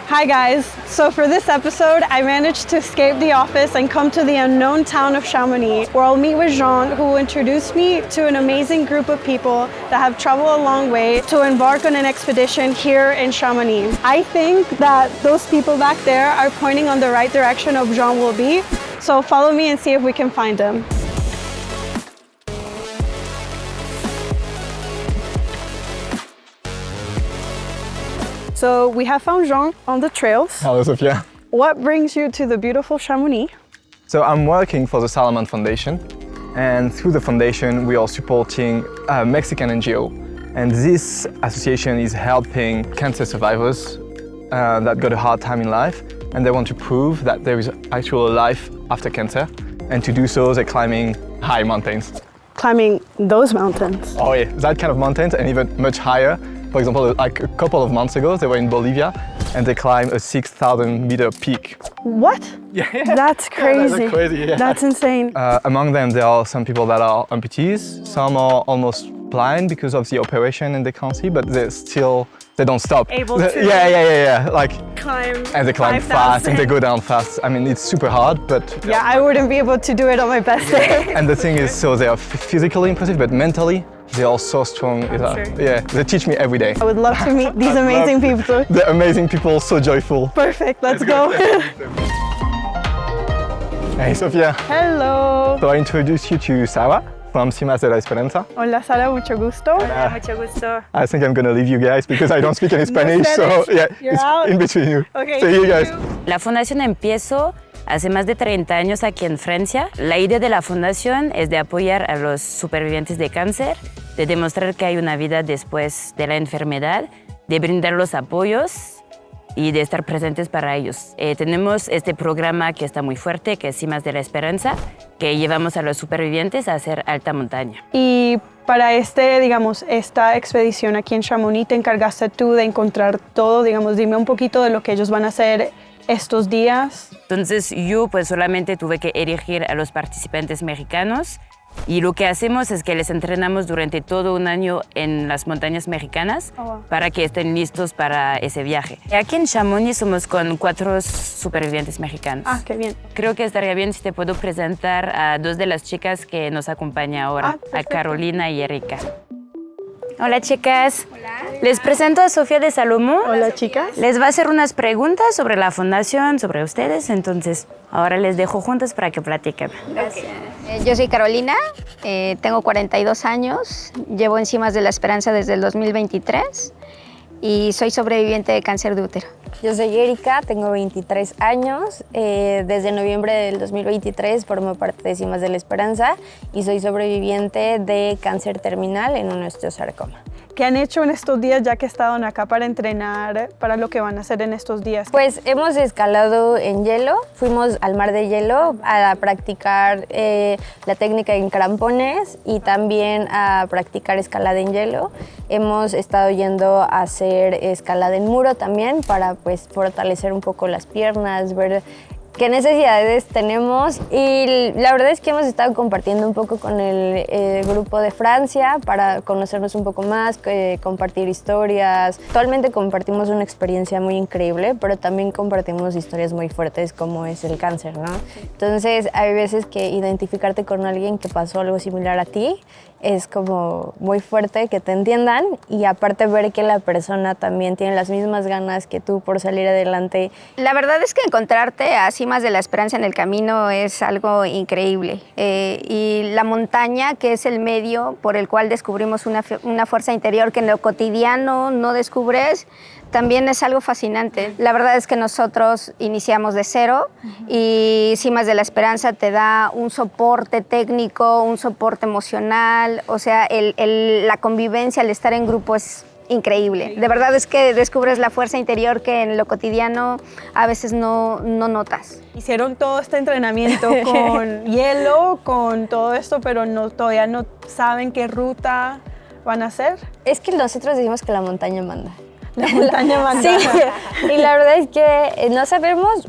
Hi guys, so for this episode, I managed to escape the office and come to the unknown town of Chamonix, where I'll meet with Jean, who will introduce me to an amazing group of people that have traveled a long way to embark on an expedition here in Chamonix. I think that those people back there are pointing on the right direction of Jean will be, so follow me and see if we can find him. So we have found Jean on the trails. Hello, Sophia. What brings you to the beautiful Chamonix? So I'm working for the Salomon Foundation, and through the foundation we are supporting a Mexican NGO. And this association is helping cancer survivors that got a hard time in life, and they want to prove that there is actual life after cancer. And to do so, they're climbing high mountains. Climbing those mountains? Oh yeah, that kind of mountains, and even much higher. For example, like a couple of months ago, they were in Bolivia and they climbed a 6,000 meter peak. What? Yeah. That's crazy. Yeah, that's crazy, yeah. That's insane. Among them, there are some people that are amputees. Some are almost blind because of the operation and they can't see, but they don't stop. Able to Yeah. Like, climb. and they climb 5,000. fast and they go down fast. I mean, it's super hard, but... Yeah, I wouldn't be able to do it on my best day. And the thing is, so they are physically impressive, but mentally, they are so strong. Yeah, they teach me every day. I would love to meet these amazing people. They're amazing people, so joyful. Perfect, let's go. Hey, Sophia. Hello. So I introduce you to Sarah from Cimas de Esperanza. Hola, Sara, mucho gusto. Hola, mucho gusto. I think I'm gonna leave you guys because I don't speak any Spanish, so yeah, You're it's out. in between you. Okay, See you guys. La fundación empezó hace más de 30 años aquí en Francia. La idea de la fundación es de apoyar a los supervivientes de cáncer, de demostrar que hay una vida después de la enfermedad, de brindar los apoyos y de estar presentes para ellos. Tenemos este programa que está muy fuerte, que es Cimas de Esperanza, que llevamos a los supervivientes a hacer alta montaña. Y para esta expedición aquí en Chamonix, ¿te encargaste tú de encontrar todo? Dime un poquito de lo que ellos van a hacer estos días. Entonces yo pues solamente tuve que elegir a los participantes mexicanos y lo que hacemos es que les entrenamos durante todo un año en las montañas mexicanas para que estén listos para ese viaje. Aquí en Chamonix somos con 4 supervivientes mexicanos. Ah, qué bien. Creo que estaría bien si te puedo presentar a 2 de las chicas que nos acompañan ahora, a Carolina y Erika. Hola chicas. Hola. Les presento a Sofía de Salomón. Hola chicas. Les va a hacer unas preguntas sobre la fundación, sobre ustedes, entonces ahora les dejo juntas para que platiquen. Gracias. Yo soy Carolina, tengo 42 años, llevo en Cimas de la Esperanza desde el 2023 y soy sobreviviente de cáncer de útero. Yo soy Erika, tengo 23 años, desde noviembre del 2023 formo parte de Cimas de la Esperanza y soy sobreviviente de cáncer terminal en un osteosarcoma. ¿Qué han hecho en estos días ya que estaban acá para entrenar para lo que van a hacer en estos días? Pues hemos escalado en hielo, fuimos al mar de hielo a practicar la técnica en crampones y también a practicar escalada en hielo. Hemos estado yendo a hacer escalada en muro también para pues fortalecer un poco las piernas, ver qué necesidades tenemos y la verdad es que hemos estado compartiendo un poco con el grupo de Francia para conocernos un poco más, compartir historias. Actualmente compartimos una experiencia muy increíble, pero también compartimos historias muy fuertes como es el cáncer, ¿no? Entonces hay veces que identificarte con alguien que pasó algo similar a ti es como muy fuerte, que te entiendan y aparte ver que la persona también tiene las mismas ganas que tú por salir adelante. La verdad es que encontrarte a Cimas de la Esperanza en el camino es algo increíble y la montaña, que es el medio por el cual descubrimos una fuerza interior que en lo cotidiano no descubres, también es algo fascinante. La verdad es que nosotros iniciamos de cero y Cimas de la Esperanza te da un soporte técnico, un soporte emocional, o sea, la convivencia, el estar en grupo es increíble. De verdad es que descubres la fuerza interior que en lo cotidiano a veces no notas. Hicieron todo este entrenamiento con hielo, con todo esto, pero todavía no saben qué ruta van a hacer. Es que nosotros decimos que la montaña manda. La montaña manda. Sí, y la verdad es que no sabemos,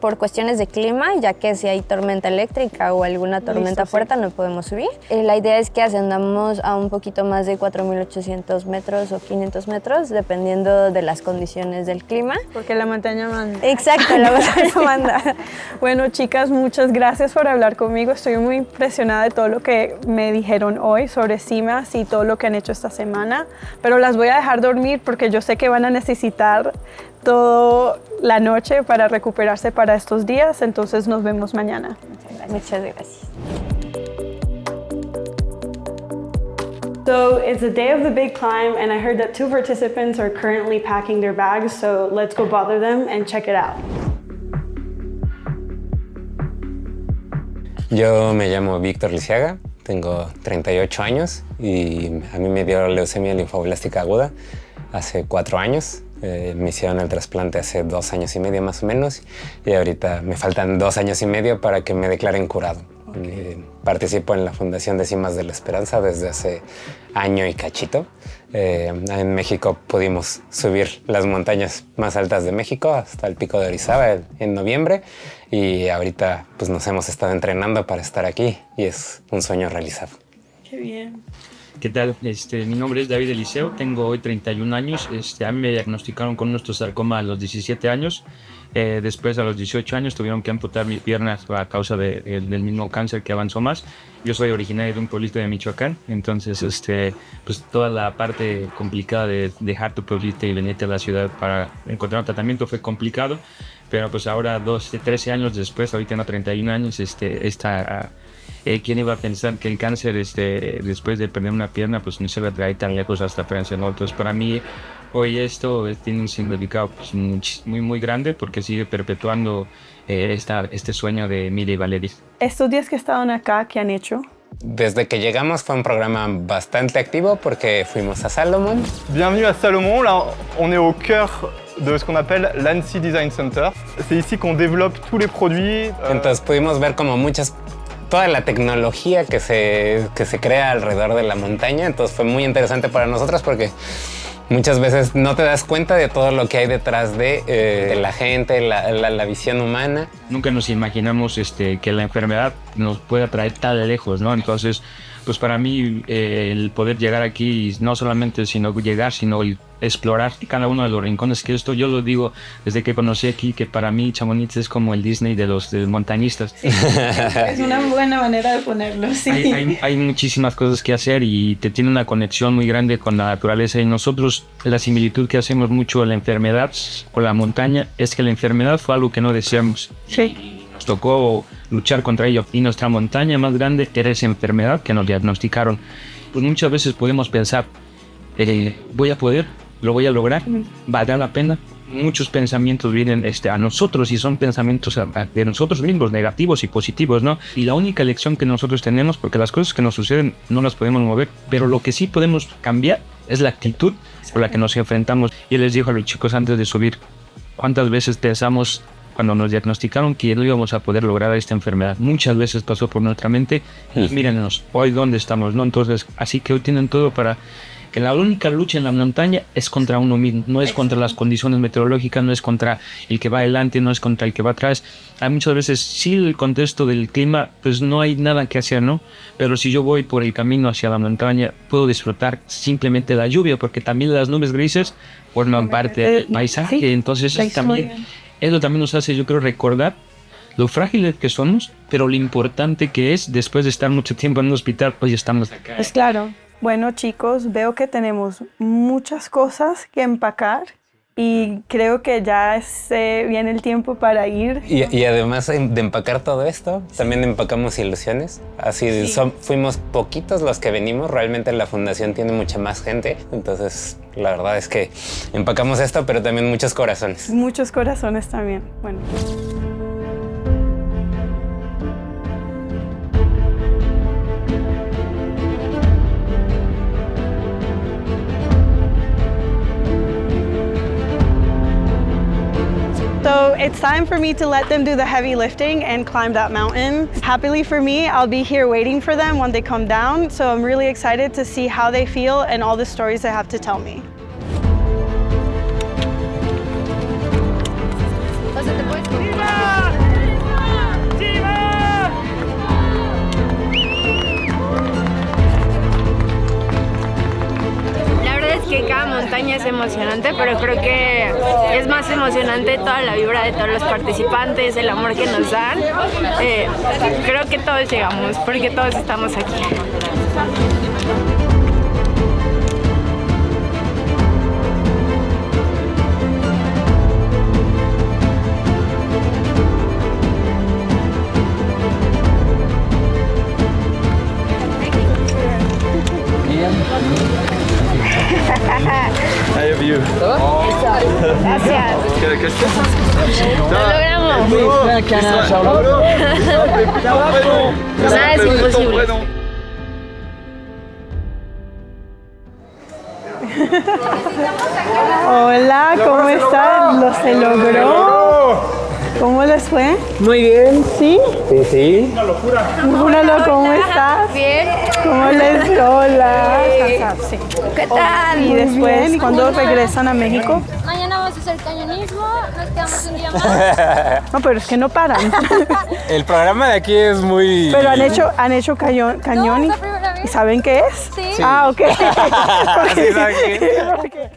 por cuestiones de clima, ya que si hay tormenta eléctrica o alguna tormenta fuerte no podemos subir. La idea es que ascendamos a un poquito más de 4.800 metros o 500 metros, dependiendo de las condiciones del clima. Porque la montaña manda. Exacto, la montaña manda. Bueno, chicas, muchas gracias por hablar conmigo. Estoy muy impresionada de todo lo que me dijeron hoy sobre Cimas y todo lo que han hecho esta semana, pero las voy a dejar dormir porque yo sé que van a necesitar toda la noche para recuperarse para estos días, entonces nos vemos mañana. Muchas gracias. So it's the day of the big climb and I heard that 2 participants are currently packing their bags, so let's go bother them and check it out. Yo me llamo Víctor Lisiaga, tengo 38 años y a mí me dio leucemia linfoblástica aguda hace 4 años. Me hicieron el trasplante hace 2 años y medio más o menos y ahorita me faltan 2 años y medio para que me declaren curado. Participo en la Fundación de Cimas de Esperanza desde hace año y cachito. En México pudimos subir las montañas más altas de México hasta el pico de Orizaba en noviembre y ahorita pues nos hemos estado entrenando para estar aquí y es un sueño realizado. Qué bien. ¿Qué tal? Mi nombre es David Eliseo, tengo hoy 31 años. A mí me diagnosticaron con un osteosarcoma a los 17 años. Después, a los 18 años, tuvieron que amputar mis piernas a causa del mismo cáncer que avanzó más. Yo soy originario de un pueblito de Michoacán, entonces pues toda la parte complicada de dejar tu pueblito y venirte a la ciudad para encontrar un tratamiento fue complicado. Pero pues ahora, 13 años después, ahorita tengo 31 años, ¿quién iba a pensar que el cáncer, después de perder una pierna, pues no se va a traer tan lejos hasta Francia, ¿no? Entonces, para mí, hoy esto tiene un significado pues, muy, muy grande porque sigue perpetuando este sueño de Mila y Valerie. Estos días que estaban acá, ¿qué han hecho? Desde que llegamos fue un programa bastante activo porque fuimos a Salomon. Bienvenue à Salomon, là on est au cœur de ce qu'on appelle l'Annecy Design Center. C'est ici qu'on développe tous les produits. Entonces pudimos ver como toda la tecnología que se crea alrededor de la montaña, entonces fue muy interesante para nosotros porque muchas veces no te das cuenta de todo lo que hay detrás de la gente, la visión humana. Nunca nos imaginamos que la enfermedad nos pueda traer tan lejos, ¿no? Entonces, pues para mí el poder llegar aquí, no solamente sino explorar cada uno de los rincones, que esto yo lo digo desde que conocí aquí, que para mí Chamonix es como el Disney de los montañistas. Es una buena manera de ponerlo, sí. Hay muchísimas cosas que hacer y te tiene una conexión muy grande con la naturaleza y nosotros la similitud que hacemos mucho a la enfermedad con la montaña es que la enfermedad fue algo que no deseamos. Sí. Nos tocó luchar contra ello y nuestra montaña más grande era esa enfermedad que nos diagnosticaron. Pues muchas veces podemos pensar, voy a poder, lo voy a lograr, valdrá la pena. Muchos pensamientos vienen a nosotros y son pensamientos de nosotros mismos, negativos y positivos, ¿no? Y la única lección que nosotros tenemos, porque las cosas que nos suceden no las podemos mover, pero lo que sí podemos cambiar es la actitud por la que nos enfrentamos. Y les digo a los chicos antes de subir, ¿cuántas veces pensamos cuando nos diagnosticaron que no íbamos a poder lograr esta enfermedad? Muchas veces pasó por nuestra mente y mírenos, hoy dónde estamos, ¿no? Entonces, así que hoy tienen todo para que la única lucha en la montaña es contra uno mismo, no es contra las condiciones meteorológicas, no es contra el que va adelante, no es contra el que va atrás. Hay muchas veces, sí, el contexto del clima, pues no hay nada que hacer, ¿no? Pero si yo voy por el camino hacia la montaña, puedo disfrutar simplemente la lluvia, porque también las nubes grises forman parte del paisaje, sí, entonces eso también nos hace, yo creo, recordar lo frágiles que somos, pero lo importante que es, después de estar mucho tiempo en un hospital, hoy estamos acá. Es claro. Bueno, chicos, veo que tenemos muchas cosas que empacar y creo que ya viene el tiempo para ir. Y además de empacar todo esto, también empacamos ilusiones. Así sí. Fuimos poquitos los que venimos, realmente la fundación tiene mucha más gente, entonces la verdad es que empacamos esto, pero también muchos corazones. Muchos corazones también, bueno. So it's time for me to let them do the heavy lifting and climb that mountain. Happily for me, I'll be here waiting for them when they come down. So I'm really excited to see how they feel and all the stories they have to tell me. emocionante, pero creo que es más emocionante toda la vibra de todos los participantes, el amor que nos dan. Creo que todos llegamos, porque todos estamos aquí. Hi, you. Gracias. ¡Lo logramos! Nada es imposible. Hola, ¿cómo están? Se logró. ¿Cómo les fue? Muy bien. ¿Sí? Sí, sí. Júralo, ¿cómo estás? Bien. ¿Cómo les hola? Sí. ¿Qué tal? Y después, ¿cuándo regresan a México? Mañana vamos a hacer cañonismo, nos quedamos un día más. No, pero es que no paran. El programa de aquí es muy... Pero han hecho cañón No, y, es la primera vez. ¿y saben qué es? Sí. Ah, ok. Sí, ¿saben qué?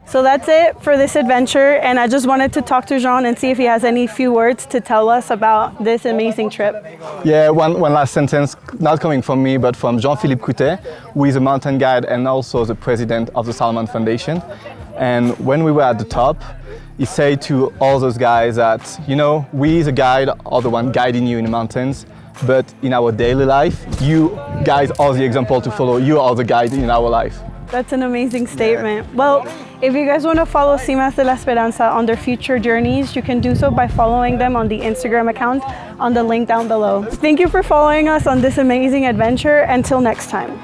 So that's it for this adventure, and I just wanted to talk to Jean and see if he has any few words to tell us about this amazing trip. Yeah, one last sentence, not coming from me, but from Jean-Philippe Coutet, who is a mountain guide and also the president of the Salomon Foundation. And when we were at the top, he said to all those guys that, you know, we the guide are the one guiding you in the mountains, but in our daily life, you guys are the example to follow. You are the guide in our life. That's an amazing statement. Well, if you guys want to follow Cimas de Esperanza on their future journeys, you can do so by following them on the Instagram account on the link down below. Thank you for following us on this amazing adventure. Until next time.